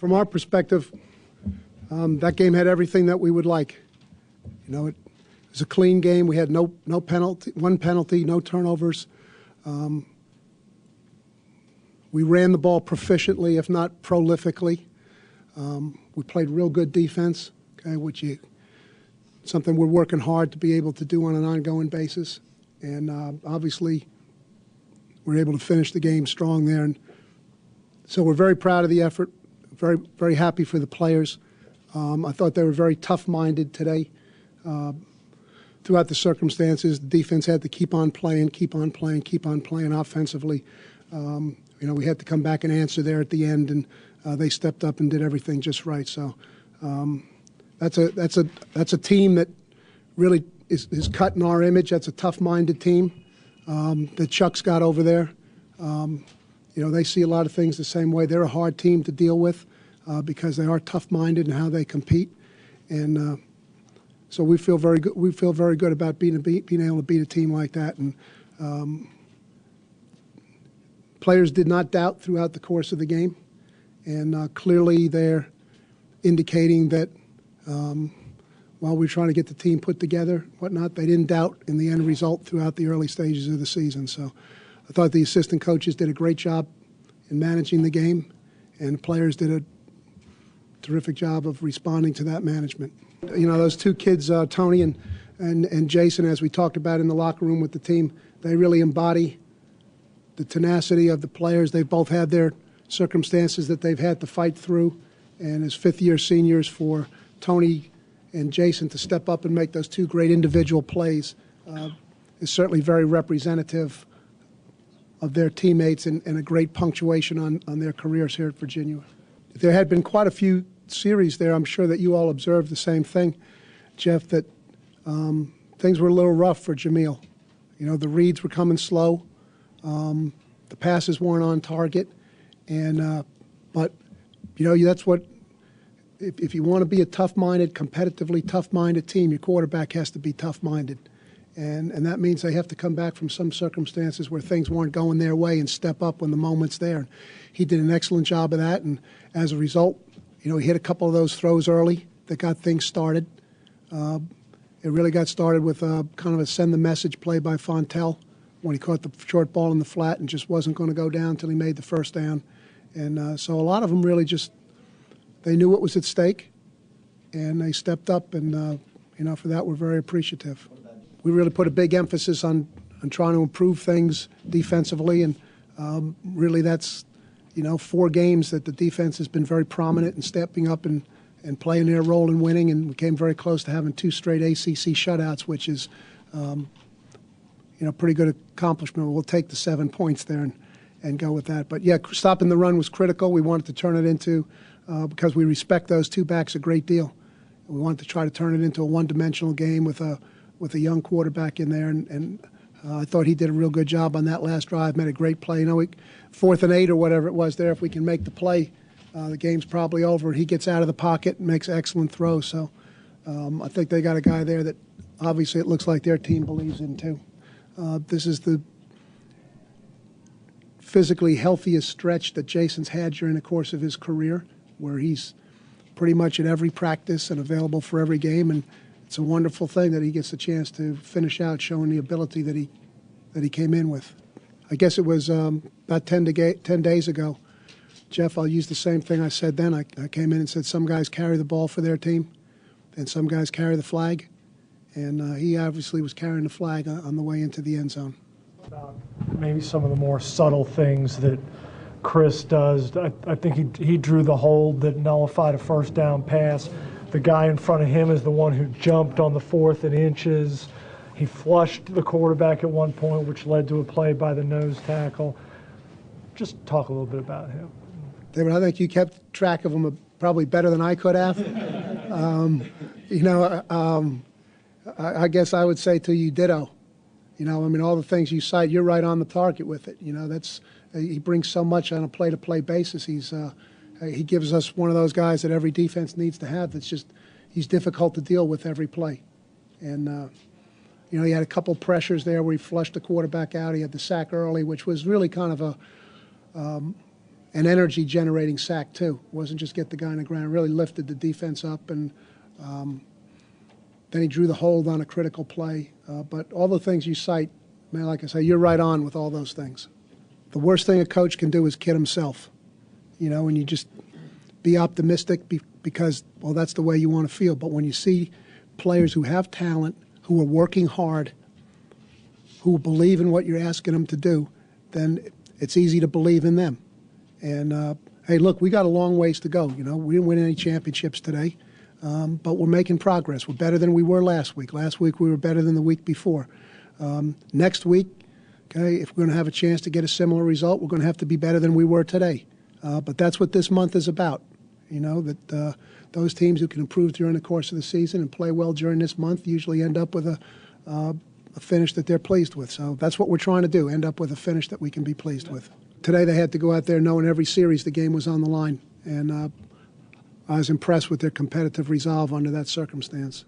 From our perspective, that game had everything that we would like. It was a clean game. We had no penalty, one penalty, no turnovers. We ran the ball proficiently, if not prolifically. We played real good defense, which something we're working hard to be able to do on an ongoing basis. And obviously, we're able to finish the game strong there. And so we're very proud of the effort, very, very happy for the players. I thought they were very tough-minded today. Throughout the circumstances, the defense had to keep on playing offensively. We had to come back and answer there at the end, and they stepped up and did everything just right. So that's a team that really is cut in our image. That's a tough-minded team that Chuck's got over there. They see a lot of things the same way. They're a hard team to deal with because they are tough-minded in how they compete, and so we feel very good. We feel very good about being able to beat a team like that. And players did not doubt throughout the course of the game, and clearly they're indicating that while we're trying to get the team put together, whatnot, they didn't doubt in the end result throughout the early stages of the season. So I thought the assistant coaches did a great job in managing the game, and the players did a terrific job of responding to that management. Those two kids, Tony and Jason, as we talked about in the locker room with the team, they really embody the tenacity of the players. They both had their circumstances that they've had to fight through, and as fifth-year seniors, for Tony and Jason to step up and make those two great individual plays is certainly very representative of their teammates and a great punctuation on their careers here at Virginia. There had been quite a few series there. I'm sure that you all observed the same thing, Jeff, that things were a little rough for Jamil. The reads were coming slow. The passes weren't on target. And but that's what, if you want to be a tough-minded, competitively tough-minded team, your quarterback has to be tough-minded. And that means they have to come back from some circumstances where things weren't going their way and step up when the moment's there. He did an excellent job of that, and as a result, he hit a couple of those throws early that got things started. It really got started with kind of a send-the-message play by Fontel when he caught the short ball in the flat and just wasn't going to go down until he made the first down. And so a lot of them really just, they knew what was at stake, and they stepped up, and for that we're very appreciative. We really put a big emphasis on trying to improve things defensively, and really that's 4 games that the defense has been very prominent in stepping up and playing their role in winning, and we came very close to having 2 straight ACC shutouts, which is pretty good accomplishment. We'll take the 7 points there and go with that. But yeah, stopping the run was critical. We wanted to turn it into, because we respect those 2 backs a great deal, we wanted to try to turn it into a one-dimensional game with a young quarterback in there, and I thought he did a real good job on that last drive, made a great play. 4th and 8 or whatever it was there, if we can make the play, the game's probably over. He gets out of the pocket and makes excellent throws. So I think they got a guy there that obviously it looks like their team believes in too. This is the physically healthiest stretch that Jason's had during the course of his career, where he's pretty much at every practice and available for every game, and it's a wonderful thing that he gets the chance to finish out showing the ability that he came in with. I guess it was about 10 days ago. Jeff, I'll use the same thing I said then. I came in and said some guys carry the ball for their team and some guys carry the flag. And he obviously was carrying the flag on the way into the end zone. About maybe some of the more subtle things that Chris does. I think he drew the hold that nullified a first down pass. The guy in front of him is the one who jumped on the 4th and inches. He flushed the quarterback at one point, which led to a play by the nose tackle. Just talk a little bit about him. David, I think you kept track of him probably better than I could have. I guess I would say to you, ditto. All the things you cite, you're right on the target with it. He brings so much on a play-to-play basis. He gives us one of those guys that every defense needs to have. He's difficult to deal with every play. And, he had a couple pressures there where he flushed the quarterback out. He had the sack early, which was really kind of an energy-generating sack, too. It wasn't just get the guy on the ground. It really lifted the defense up, and then he drew the hold on a critical play. But all the things you cite, man, like I say, you're right on with all those things. The worst thing a coach can do is kid himself, and you just be optimistic because, well, that's the way you want to feel. But when you see players who have talent, who are working hard, who believe in what you're asking them to do, then it's easy to believe in them. And, hey, look, we got a long ways to go. We didn't win any championships today, but we're making progress. We're better than we were last week. Last week we were better than the week before. Next week, okay, if we're going to have a chance to get a similar result, we're going to have to be better than we were today. But that's what this month is about, that those teams who can improve during the course of the season and play well during this month usually end up with a finish that they're pleased with. So that's what we're trying to do, end up with a finish that we can be pleased with. Today they had to go out there knowing every series the game was on the line, and I was impressed with their competitive resolve under that circumstance.